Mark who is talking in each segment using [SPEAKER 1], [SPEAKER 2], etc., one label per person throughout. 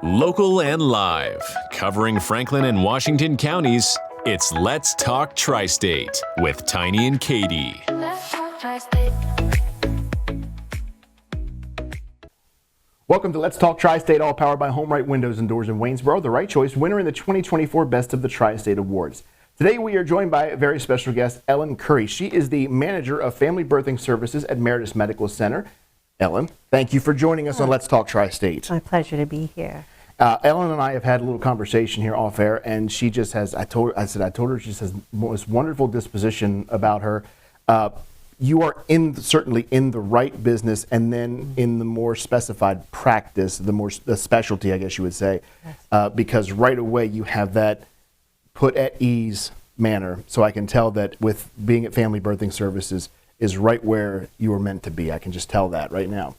[SPEAKER 1] Local and live, covering Franklin and Washington counties, it's Let's Talk Tri-State with Tiny and Katie.
[SPEAKER 2] Let's talk Tri-State.
[SPEAKER 3] Welcome to Let's Talk Tri-State, all powered by Home Right Windows and Doors in Waynesboro, the right choice winner in the 2024 Best of the Tri-State Awards. Today we are joined by a very special guest, Ellen Curry. She is the manager of family birthing services at Mertius Medical Center. Ellen, thank you for joining us on Let's Talk Tri-State.
[SPEAKER 4] My pleasure to be here.
[SPEAKER 3] Ellen and I have had a little conversation here off air, and she just has, I told her she just has the most wonderful disposition about her. You are certainly in the right business, and then in the more specified practice, the specialty, I guess you would say, because right away you have that put at ease manner. So I can tell that with being at Family Birthing Services is right where you were meant to be. I can just tell that right now.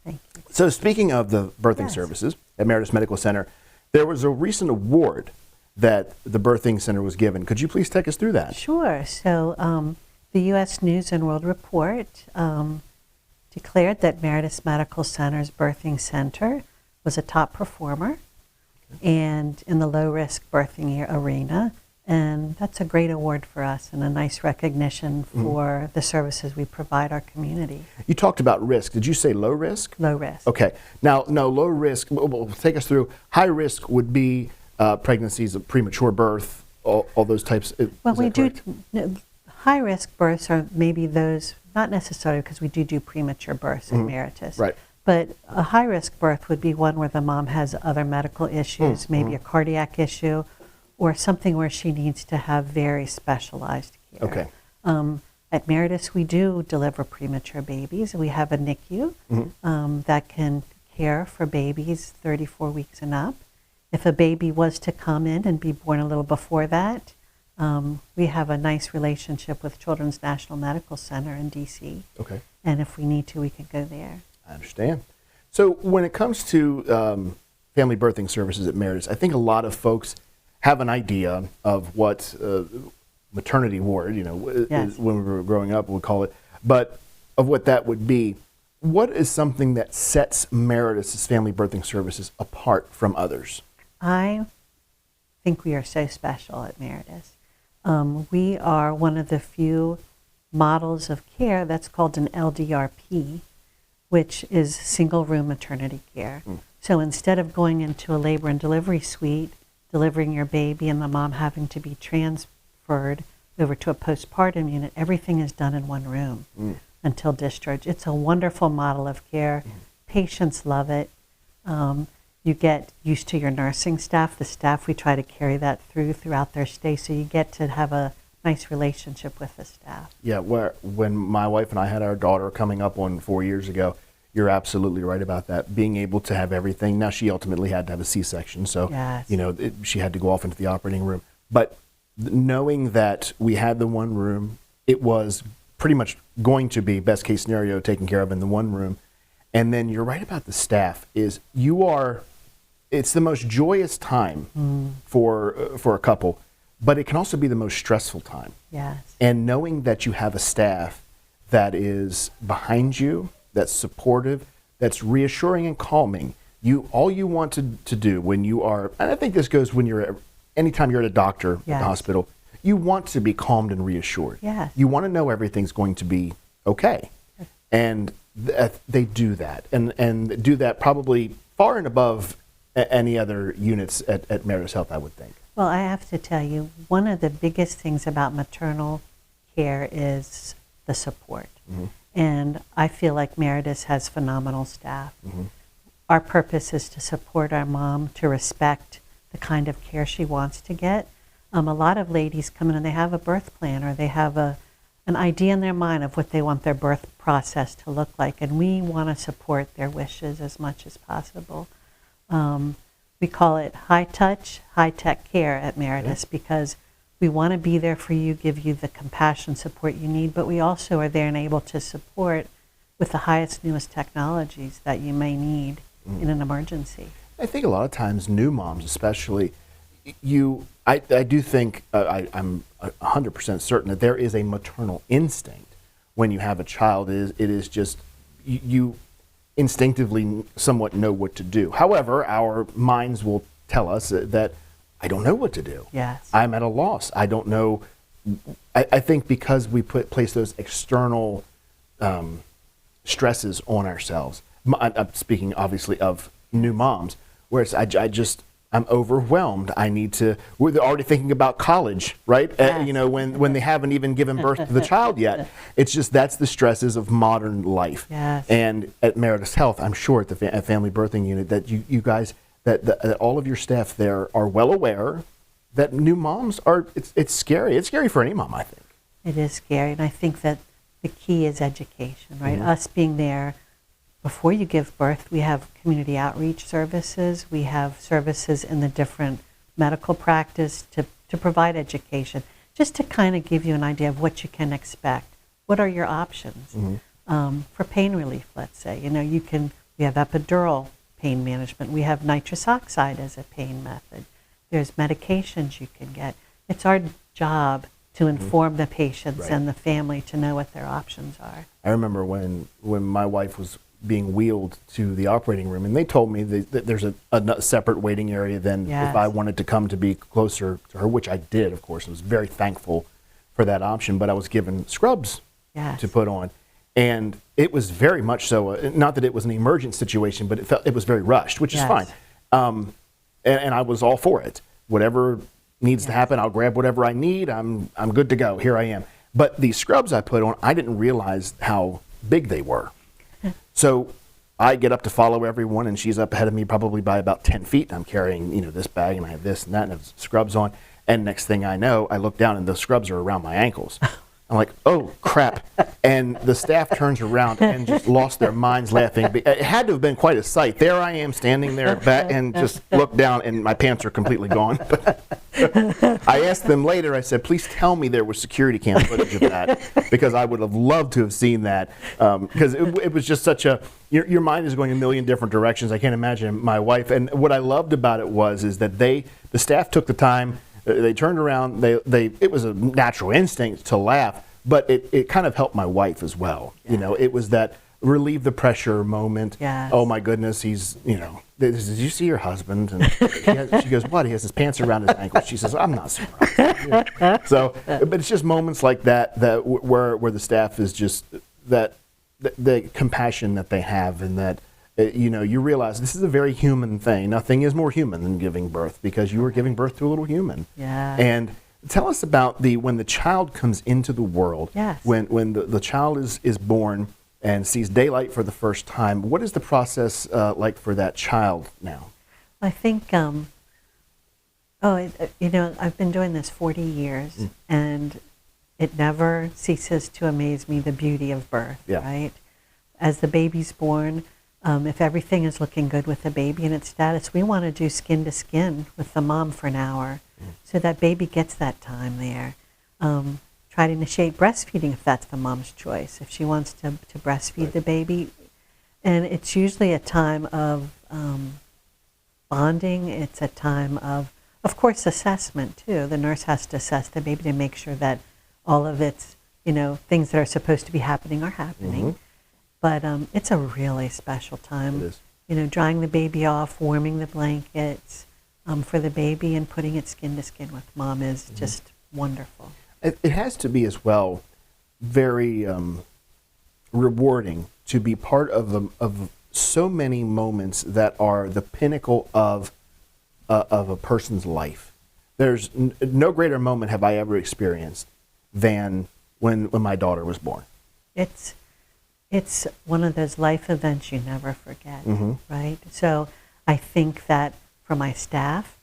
[SPEAKER 4] Thank you.
[SPEAKER 3] So speaking of the birthing services at Mertius Medical Center, there was a recent award that the birthing center was given. Could you please take us through that?
[SPEAKER 4] Sure. So the U.S. News and World Report declared that Mertius Medical Center's birthing center was a top performer and in the low-risk birthing arena. And that's a great award for us and a nice recognition for the services we provide our community.
[SPEAKER 3] You talked about risk. Did you say low risk?
[SPEAKER 4] Low risk.
[SPEAKER 3] Okay. Now, no, low risk, well, take us through. High risk would be pregnancies of premature birth, all those types.
[SPEAKER 4] Well, we do, high risk births are maybe those, not necessarily because we do premature births in Mertius.
[SPEAKER 3] Right.
[SPEAKER 4] But a high risk birth would be one where the mom has other medical issues, maybe a cardiac issue, or something where she needs to have very specialized care.
[SPEAKER 3] Okay.
[SPEAKER 4] At Mertius, we do deliver premature babies. We have a NICU that can care for babies 34 weeks and up. If a baby was to come in and be born a little before that, we have a nice relationship with Children's National Medical Center in D.C.
[SPEAKER 3] Okay.
[SPEAKER 4] And if we need to, we can go there.
[SPEAKER 3] I understand. So when it comes to family birthing services at Mertius, I think a lot of folks have an idea of what maternity ward, is, when we were growing up, we'll call it, but of what that would be. What is something that sets Mertius' family birthing services apart from others?
[SPEAKER 4] I think we are so special at Mertius. We are one of the few models of care that's called an LDRP, which is single room maternity care. So instead of going into a labor and delivery suite, delivering your baby and the mom having to be transferred over to a postpartum unit, everything is done in one room until discharge. It's a wonderful model of care. Patients love it. You get used to your nursing staff. The staff, we try to carry that throughout their stay, so you get to have a nice relationship with the staff. Yeah,
[SPEAKER 3] when my wife and I had our daughter coming up on 4 years ago, you're absolutely right about that. Being able to have everything. Now, she ultimately had to have a C-section, so she had to go off into the operating room. But knowing that we had the one room, it was pretty much going to be best case scenario taken care of in the one room. And then you're right about the staff. It's the most joyous time for a couple, but it can also be the most stressful time.
[SPEAKER 4] Yes.
[SPEAKER 3] And knowing that you have a staff that is behind you, that's supportive, that's reassuring and calming. All you want to do when you are, and I think this goes anytime you're at a doctor at the hospital, you want to be calmed and reassured.
[SPEAKER 4] Yes.
[SPEAKER 3] You want to know everything's going to be okay. And they do that, and do that probably far and above any other units at Mertius Health, I would think.
[SPEAKER 4] Well, I have to tell you, one of the biggest things about maternal care is the support. And I feel like Mertius has phenomenal staff. Our purpose is to support our mom, to respect the kind of care she wants to get. A lot of ladies come in and they have a birth plan, or they have an idea in their mind of what they want their birth process to look like, and we want to support their wishes as much as possible. We call it high touch, high tech care at Mertius because we want to be there for you, give you the compassion, support you need, but we also are there and able to support with the highest, newest technologies that you may need in an emergency.
[SPEAKER 3] I think a lot of times new moms especially, I do think, I'm 100% certain that there is a maternal instinct when you have a child. It is just, instinctively somewhat know what to do. However, our minds will tell us that I don't know what to do.
[SPEAKER 4] Yes.
[SPEAKER 3] I'm at a loss. I don't know. I think because we place those external stresses on ourselves. I'm speaking obviously of new moms, whereas I'm overwhelmed. We're already thinking about college, right?
[SPEAKER 4] Yes.
[SPEAKER 3] When they haven't even given birth to the child yet. It's just, that's the stresses of modern life.
[SPEAKER 4] Yes.
[SPEAKER 3] And at Mertius Health, I'm sure at the family birthing unit that you guys, that all of your staff there are well aware that new moms it's scary. It's scary for any mom, I think.
[SPEAKER 4] It is scary, and I think that the key is education, right? Us being there before you give birth. We have community outreach services. We have services in the different medical practice to provide education, just to kind of give you an idea of what you can expect. What are your options for pain relief? Let's say, we have epidural pain management. We have nitrous oxide as a pain method. There's medications you can get. It's our job to inform the patients and the family to know what their options are.
[SPEAKER 3] I remember when my wife was being wheeled to the operating room, and they told me that there's a separate waiting area than if I wanted to come to be closer to her, which I did, of course. I was very thankful for that option, but I was given scrubs to put on. And it was very much so, not that it was an emergent situation, but it was very rushed, which is fine. And I was all for it. Whatever needs to happen, I'll grab whatever I need. I'm good to go. Here I am. But the scrubs I put on, I didn't realize how big they were. So I get up to follow everyone, and she's up ahead of me probably by about 10 feet. I'm carrying, this bag, and I have this and that, and I have scrubs on. And next thing I know, I look down, and the scrubs are around my ankles. I'm like, oh, crap. And the staff turns around and just lost their minds laughing. It had to have been quite a sight. There I am standing there back and just look down, and my pants are completely gone. I asked them later, I said, please tell me there was security cam footage of that, because I would have loved to have seen that. Because it was just such your mind is going a million different directions. I can't imagine my wife. And what I loved about it is that the staff took the time. They turned around. It was a natural instinct to laugh, but it kind of helped my wife as well. It was that relieve the pressure moment.
[SPEAKER 4] Yes.
[SPEAKER 3] Oh my goodness, he's did you see your husband? And she goes, what? He has his pants around his ankles. She says, I'm not surprised. So, but it's just moments like that where the staff is just that the compassion that they have, and that. You realize this is a very human thing. Nothing is more human than giving birth, because you are giving birth to a little human.
[SPEAKER 4] Yeah.
[SPEAKER 3] And tell us about when the child comes into the world.
[SPEAKER 4] Yes.
[SPEAKER 3] When the child is born and sees daylight for the first time. What is the process like for that child now?
[SPEAKER 4] I think, I've been doing this 40 years, and it never ceases to amaze me, the beauty of birth, right? As the baby's born, if everything is looking good with the baby and its status, we want to do skin to skin with the mom for an hour, so that baby gets that time there. Try to initiate breastfeeding if that's the mom's choice, if she wants to breastfeed the baby. And it's usually a time of bonding. It's a time of course, assessment too. The nurse has to assess the baby to make sure that all of its, things that are supposed to be happening are happening. But it's a really special time.
[SPEAKER 3] It is.
[SPEAKER 4] Drying the baby off, warming the blankets for the baby, and putting it skin to skin with mom is just wonderful.
[SPEAKER 3] It has to be as well very rewarding to be part of so many moments that are the pinnacle of a person's life. There's no greater moment have I ever experienced than when my daughter was born. It's one of those life events you never forget, right? So I think that for my staff,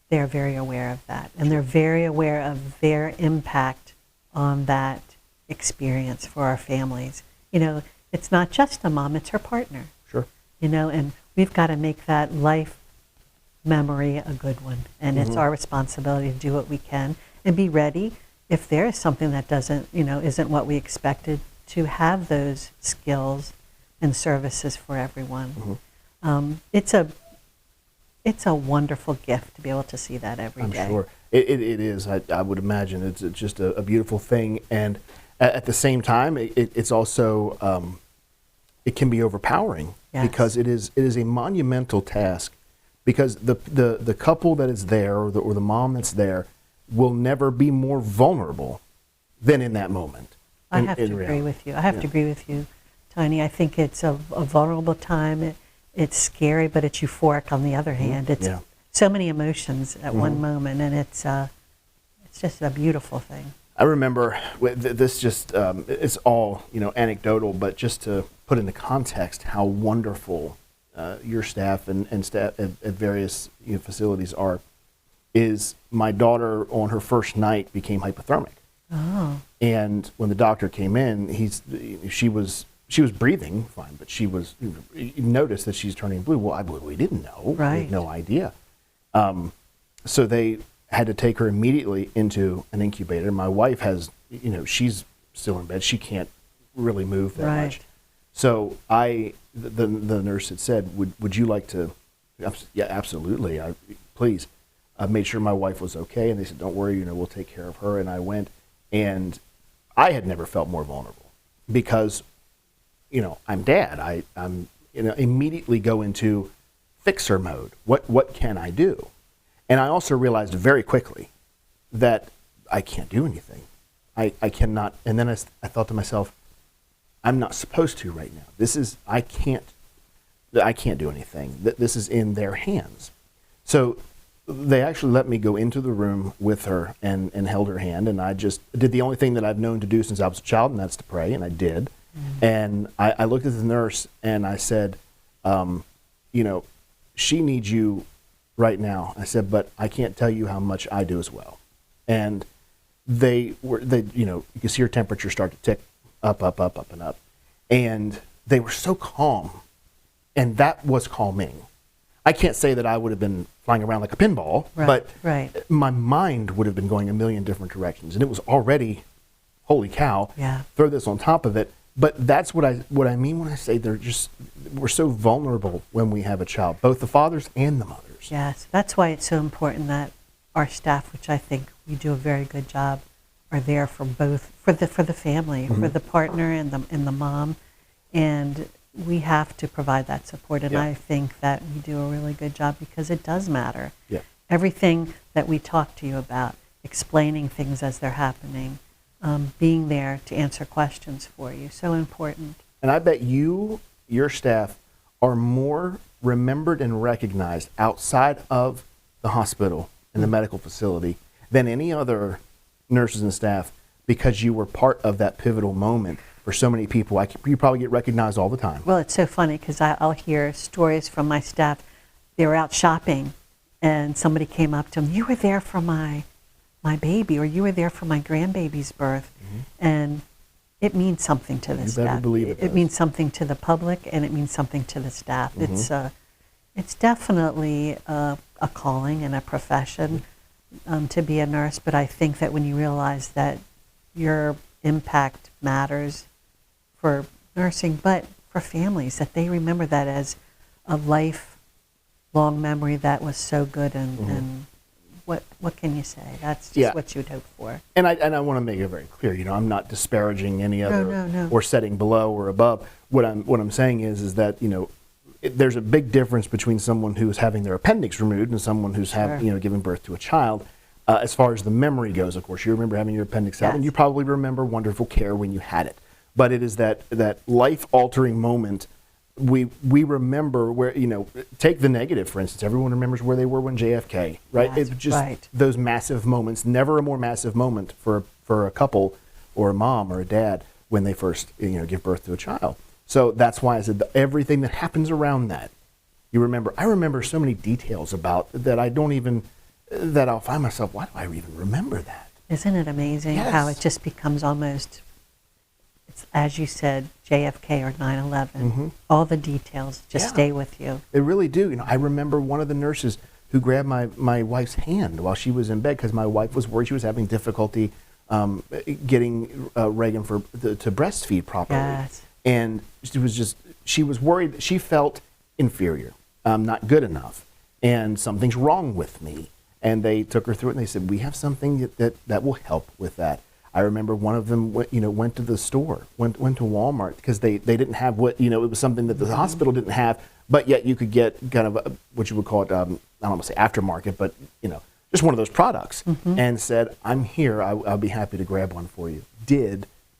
[SPEAKER 3] they're very aware of that, and they're very aware of their impact on that experience for our families. It's not just a mom, it's her partner. Sure.
[SPEAKER 4] And we've got to make that life memory a good one, and it's our responsibility to do what we can and be ready if there is something that isn't what we expected, to have those skills and services for everyone. It's a wonderful gift to be able to see that every day.
[SPEAKER 3] I'm sure. It is. I would imagine it's just a beautiful thing. And at the same time, it's also it can be overpowering because it is a monumental task, because the couple that is there, or the mom that's there, will never be more vulnerable than in that moment.
[SPEAKER 4] I have to agree with you. I have to agree with you, Tiny. I think it's a vulnerable time. It's scary, but it's euphoric on the other hand. It's so many emotions at one moment, and it's just a beautiful thing.
[SPEAKER 3] I remember this just, it's all, anecdotal, but just to put into context how wonderful your staff and staff at various facilities are, is my daughter on her first night became hypothermic.
[SPEAKER 4] Oh.
[SPEAKER 3] And when the doctor came in, she was breathing fine, but you noticed that she's turning blue. Well, we didn't know.
[SPEAKER 4] Right.
[SPEAKER 3] We had no idea. So they had to take her immediately into an incubator. My wife has, she's still in bed. She can't really move that much. So the nurse had said, would you like to? Yeah, absolutely. Please. I made sure my wife was okay, and they said, don't worry, we'll take care of her. And I went, and I had never felt more vulnerable because, I'm dad. I'm immediately go into fixer mode. What can I do? And I also realized very quickly that I can't do anything. I cannot. And then I thought to myself, I'm not supposed to right now. I can't do anything. This is in their hands. So they actually let me go into the room with her and held her hand, and I just did the only thing that I've known to do since I was a child, and that's to pray, and I did. And I looked at the nurse and I said, she needs you right now. I said, but I can't tell you how much I do as well. And you can see her temperature start to tick up and up. And they were so calm, and that was calming. I can't say that I would have been flying around like a pinball, but my mind would have been going a million different directions. And it was already, holy cow, throw this on top of it. But that's what I mean when I say we're so vulnerable when we have a child, both the fathers and the mothers.
[SPEAKER 4] Yes, that's why it's so important that our staff, which I think we do a very good job, are there for both, for the family, for the partner and the mom, and we have to provide that support. And I think that we do a really good job because it does matter. Yeah. Everything that we talk to you about, explaining things as they're happening, being there to answer questions for you, so important.
[SPEAKER 3] And I bet your staff are more remembered and recognized outside of the hospital and the medical facility than any other nurses and staff, because you were part of that pivotal moment for so many people. You probably get recognized all the time.
[SPEAKER 4] Well, it's so funny because I'll hear stories from my staff. They were out shopping and somebody came up to them, you were there for my baby, or you were there for my grandbaby's birth. And it means something to the staff.
[SPEAKER 3] You better believe it does.
[SPEAKER 4] It means something to the public, and it means something to the staff. It's definitely a calling and a profession to be a nurse, but I think that when you realize that your impact matters for nursing, but for families, that they remember that as a lifelong memory that was so good, and what can you say? That's just what you'd hope for.
[SPEAKER 3] And I want to make it very clear, I'm not disparaging any other or setting below or above. What I'm saying is that, there's a big difference between someone who's having their appendix removed and someone who's giving birth to a child. As far as the memory goes, of course, you remember having your appendix out, and you probably remember wonderful care when you had it. But it is that life-altering moment. We remember where, take the negative, for instance. Everyone remembers where they were when JFK, right? It's just those massive moments. Never a more massive moment for a couple or a mom or a dad when they first, give birth to a child. So that's why I said everything that happens around that, you remember. I remember so many details about that that I'll find myself, why do I even remember that?
[SPEAKER 4] Isn't it amazing how it just becomes almost, it's, as you said, JFK or 9/11, all the details just stay with you.
[SPEAKER 3] They really do. I remember one of the nurses who grabbed my wife's hand while she was in bed because my wife was worried she was having difficulty getting Reagan to breastfeed properly.
[SPEAKER 4] Yes.
[SPEAKER 3] And she was worried that she felt inferior, not good enough, and something's wrong with me. And they took her through it, and they said, we have something that will help with that. I remember one of them went to the store, went to Walmart because they didn't have what, it was something that the hospital didn't have, but yet you could get kind of what you would call it, I don't want to say aftermarket, but, just one of those products, and said, I'm here, I'll be happy to grab one for you.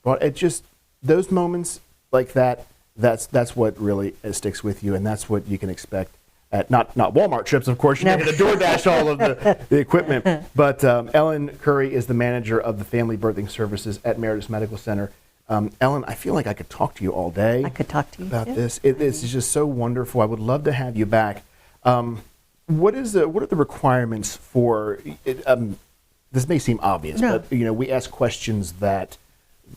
[SPEAKER 3] But it just, those moments like that, that's what really sticks with you, and that's what you can expect at not Walmart trips, of course. You're going to DoorDash all of the equipment. But Ellen Curry is the manager of the Family Birthing Services at Mertius Medical Center. Ellen, I feel like I could talk to you all day.
[SPEAKER 4] I could talk to you
[SPEAKER 3] about this. It's just so wonderful. I would love to have you back. What are the requirements for it? This may seem obvious, but we ask questions that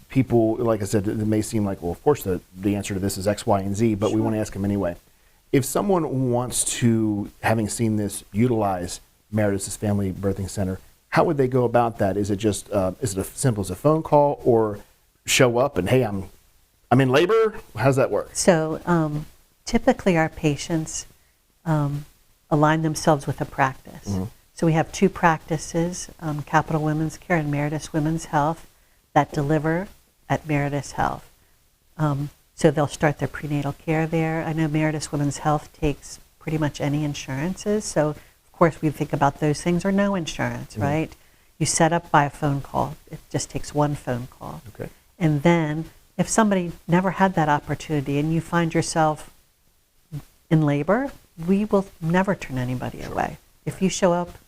[SPEAKER 3] people, like I said, it may seem like, well, of course the answer to this is X, Y, and Z, but we want to ask them anyway. If someone wants to, having seen this, utilize Mertius' Family Birthing Center, how would they go about that? Is it just is it as simple as a phone call, or show up and, hey, I'm in labor? How does that work?
[SPEAKER 4] So typically our patients align themselves with a practice. So we have two practices, Capital Women's Care and Mertius Women's Health, that deliver at Mertius Health. So they'll start their prenatal care there. I know Mertius Women's Health takes pretty much any insurances. So of course we think about those things, or no insurance, right? You set up by a phone call. It just takes one phone call.
[SPEAKER 3] Okay.
[SPEAKER 4] And then if somebody never had that opportunity and you find yourself in labor, we will never turn anybody away. If you show up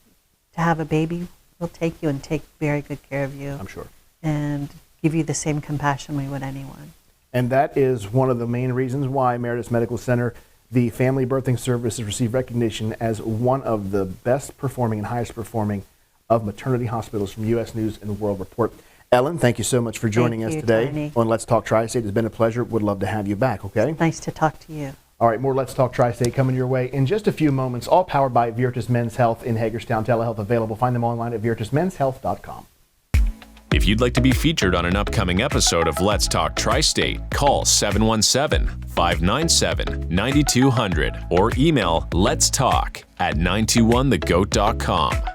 [SPEAKER 4] to have a baby, we'll take you and take very good care of you.
[SPEAKER 3] I'm sure.
[SPEAKER 4] And give you the same compassion we would anyone.
[SPEAKER 3] And that is one of the main reasons why Mertius Medical Center, the Family Birthing Services, received recognition as one of the best performing and highest performing of maternity hospitals from U.S. News and World Report. Ellen, thank you so much for joining us today
[SPEAKER 4] Tony.
[SPEAKER 3] on Let's Talk Tri-State. It's been a pleasure. Would love to have you back, okay?
[SPEAKER 4] Nice to talk to you.
[SPEAKER 3] All right, more Let's Talk Tri-State coming your way in just a few moments, all powered by Virtus Men's Health in Hagerstown. Telehealth available. Find them online at virtusmenshealth.com.
[SPEAKER 1] If you'd like to be featured on an upcoming episode of Let's Talk Tri-State, call 717-597-9200 or email letstalk@921thegoat.com.